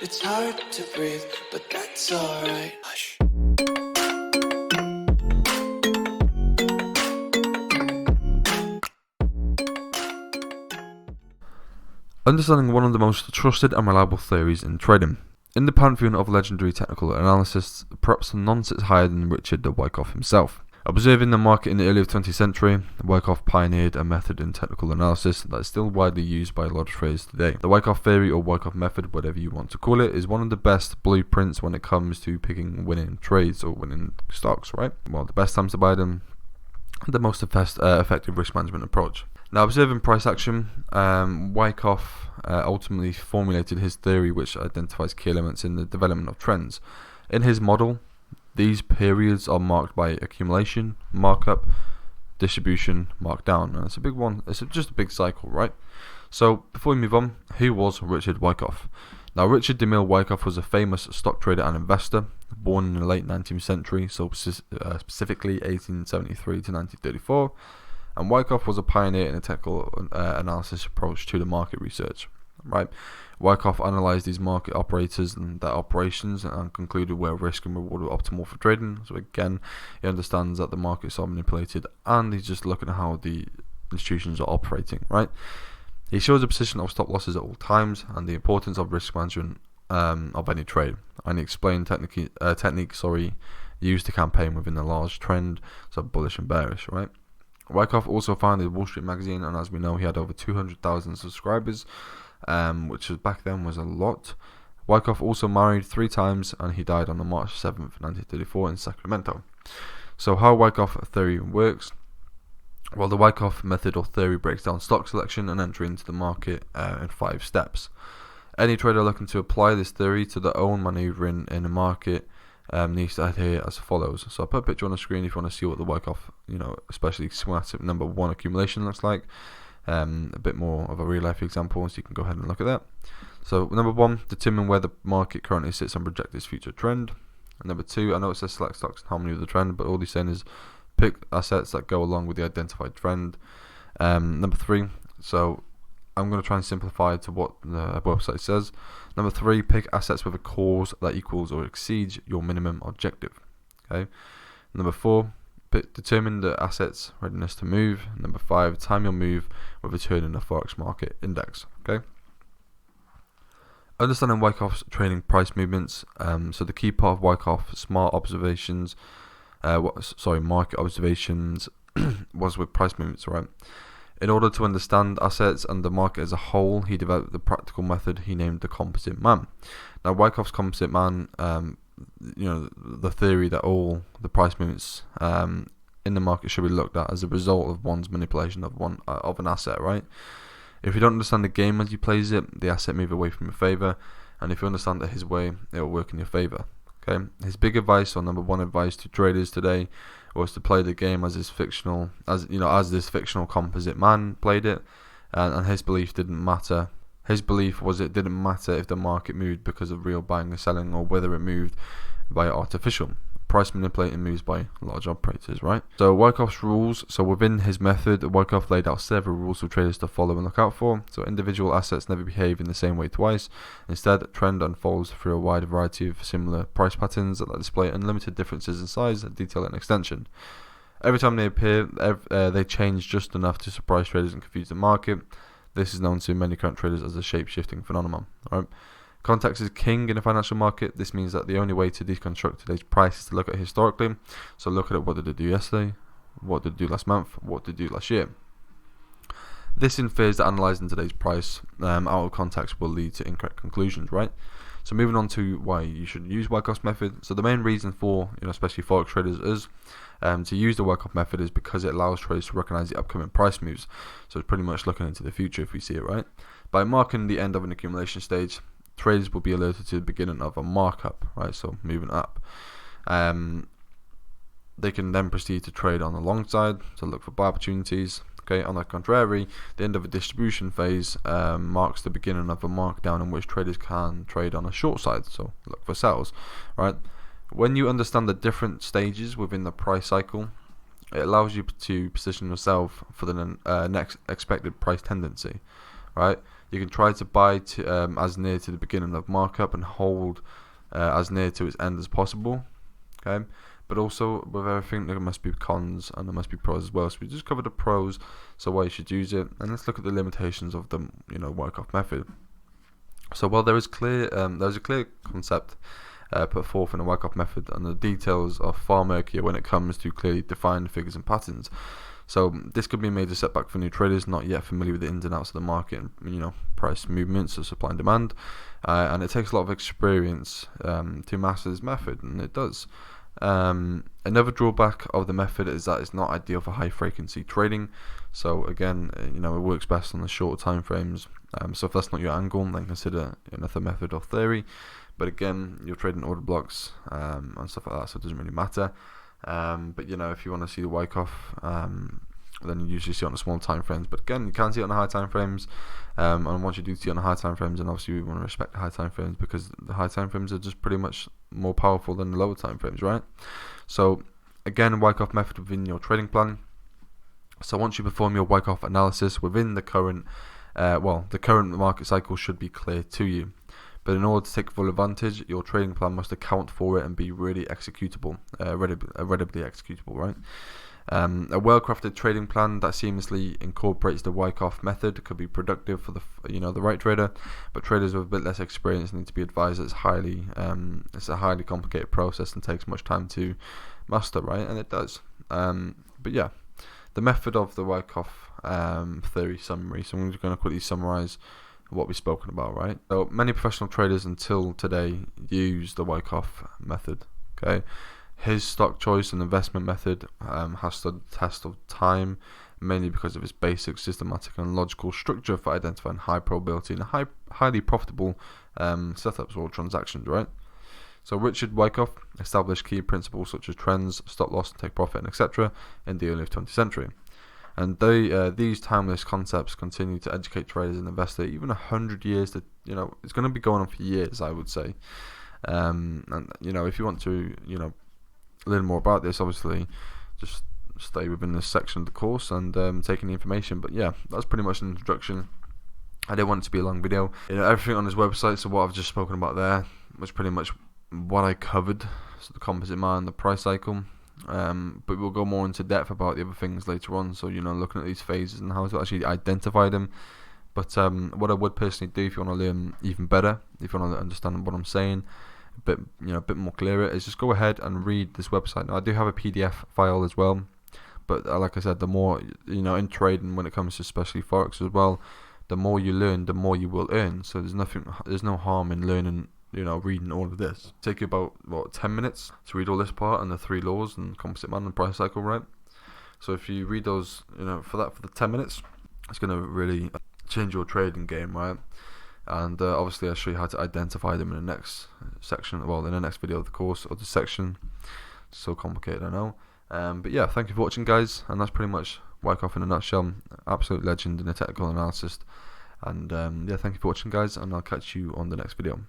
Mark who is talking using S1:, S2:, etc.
S1: It's hard to breathe, but that's alright. Hush.
S2: Understanding one of the most trusted and reliable theories in trading. In the pantheon of legendary technical analysts, perhaps none sits higher than Richard Wyckoff himself. Observing the market in the early 20th century, Wyckoff pioneered a method in technical analysis that is still widely used by a lot of traders today. The Wyckoff theory, or Wyckoff method, whatever you want to call it, is one of the best blueprints when it comes to picking winning trades or winning stocks, right? Well, the best times to buy them, the most effective risk management approach. Now, observing price action, Wyckoff ultimately formulated his theory, which identifies key elements in the development of trends. In his model, these periods are marked by accumulation, markup, distribution, markdown, and it's a big one. It's just a big cycle, right? So, before we move on, who was Richard Wyckoff? Now, Richard DeMille Wyckoff was a famous stock trader and investor, born in the late 19th century, so specifically 1873 to 1934. And Wyckoff was a pioneer in a technical analysis approach to the market research, right? Wyckoff analysed these market operators and their operations and concluded where risk and reward were optimal for trading. So again, he understands that the markets are manipulated and he's just looking at how the institutions are operating, right? He shows a position of stop losses at all times and the importance of risk management of any trade. And he explained techniques used to campaign within a large trend, so bullish and bearish, right? Wyckoff also founded Wall Street Magazine, and as we know, he had over 200,000 subscribers, which back then was a lot. Wyckoff also married 3 times, and he died on the March 7th, 1934 in Sacramento. So how Wyckoff theory works? Well, the Wyckoff method or theory breaks down stock selection and entry into the market in 5 steps. Any trader looking to apply this theory to their own maneuvering in the market needs to adhere as follows. So I'll put a picture on the screen if you want to see what the Wyckoff, especially schematic number 1 accumulation looks like. A bit more of a real life example, so you can go ahead and look at that. So number 1, determine where the market currently sits and project its future trend. And number 2, I know it says select stocks in harmony with the trend, but all he's saying is pick assets that go along with the identified trend. Number 3, so I'm going to try and simplify to what the website says. Number 3, pick assets with a cause that equals or exceeds your minimum objective. Okay. Number 4, determine the asset's readiness to move. Number 5, time your move with a turn in the Forex market index. Okay. Understanding Wyckoff's trading price movements. So the key part of Wyckoff's market observations was with price movements, right? In order to understand assets and the market as a whole, he developed the practical method he named the composite man. Now, Wyckoff's composite man, the theory that all the price movements in the market should be looked at as a result of one's manipulation of an asset, right? If you don't understand the game as he plays it, the asset move away from your favor, and if you understand it his way, it will work in your favor. Okay. His big advice, or number 1 advice to traders today, was to play the game as this fictional composite man played it, and his belief didn't matter. His belief was it didn't matter if the market moved because of real buying or selling, or whether it moved by artificial price manipulating moves by large operators, right? So Wyckoff's rules. So within his method, Wyckoff laid out several rules for traders to follow and look out for. So individual assets never behave in the same way twice. Instead, trend unfolds through a wide variety of similar price patterns that display unlimited differences in size, detail, and extension. Every time they appear, they change just enough to surprise traders and confuse the market. This is known to many current traders as a shape-shifting phenomenon, right? Context is king in the financial market. This means that the only way to deconstruct today's price is to look at it historically. So look at it, what did it do yesterday? What did it do last month? What did it do last year? This infers that analysing today's price out of context will lead to incorrect conclusions, right? So moving on to why you should use Wyckoff's method. So the main reason for, especially Forex traders, is to use the Wyckoff method is because it allows traders to recognize the upcoming price moves. So it's pretty much looking into the future if we see it, right? By marking the end of an accumulation stage, traders will be alerted to the beginning of a markup, right? So moving up. They can then proceed to trade on the long side, to look for buy opportunities. Okay, on the contrary, the end of a distribution phase marks the beginning of a markdown in which traders can trade on a short side, so look for sells, right? When you understand the different stages within the price cycle, it allows you to position yourself for the next expected price tendency, right? You can try to buy to as near to the beginning of markup and hold as near to its end as possible. Okay, but also with everything there must be cons and there must be pros as well. So we just covered the pros, so why you should use it, and let's look at the limitations of the Wyckoff method. So while there's a clear concept put forth in the Wyckoff method, and the details are far murkier when it comes to clearly defined figures and patterns. So this could be a major setback for new traders not yet familiar with the ins and outs of the market and price movements of supply and demand, and it takes a lot of experience to master this method, and it does. Another drawback of the method is that it's not ideal for high frequency trading. So again, it works best on the shorter time frames. So if that's not your angle, then consider another method or theory. But again, you're trading order blocks and stuff like that, so it doesn't really matter. But if you want to see the Wyckoff, then you usually see it on the small time frames. But again, you can see it on the high time frames. And once you do see it on the high time frames, then obviously we want to respect the high time frames, because the high time frames are just pretty much more powerful than the lower time frames, right? So again, Wyckoff method within your trading plan. So once you perform your Wyckoff analysis within the current, the current market cycle should be clear to you. But in order to take full advantage, your trading plan must account for it and be really executable, readily executable, right? A well-crafted trading plan that seamlessly incorporates the Wyckoff method could be productive for the right trader, but traders with a bit less experience need to be advised that it's a highly complicated process and takes much time to master, right? And it does. But yeah, the method of the Wyckoff theory summary. So I'm just going to quickly summarize what we've spoken about, right? So many professional traders until today use the Wyckoff method. Okay, his stock choice and investment method has stood the test of time, mainly because of its basic, systematic, and logical structure for identifying high probability and highly profitable setups or transactions, right? So Richard Wyckoff established key principles such as trends, stop loss, take profit, etc. in the early 20th century. And these timeless concepts continue to educate traders and investors even 100 years. It's going to be going on for years, I would say. And if you want to learn more about this, obviously just stay within this section of the course and take in the information. But yeah, that's pretty much an introduction. I didn't want it to be a long video. Everything on this website, so what I've just spoken about there was pretty much what I covered. So the composite man, the price cycle. But we'll go more into depth about the other things later on, so looking at these phases and how to actually identify them. But what I would personally do, if you want to learn even better, if you want to understand what I'm saying a bit more clearer, is just go ahead and read this website. Now, I do have a PDF file as well, but like I said, the more in trading, when it comes to especially forex as well, the more you learn, the more you will earn. So there's no harm in learning, reading all of this. Take you about 10 minutes to read all this part and the 3 laws and composite man and price cycle, right? So if you read those, for the 10 minutes, it's going to really change your trading game, right? And obviously I'll show you how to identify them in the next section, in the next video of the course or the section. So complicated, I know. But yeah, thank you for watching, guys, and that's pretty much Wyckoff in a nutshell. Absolute legend in the technical analysis. And yeah, thank you for watching, guys, and I'll catch you on the next video.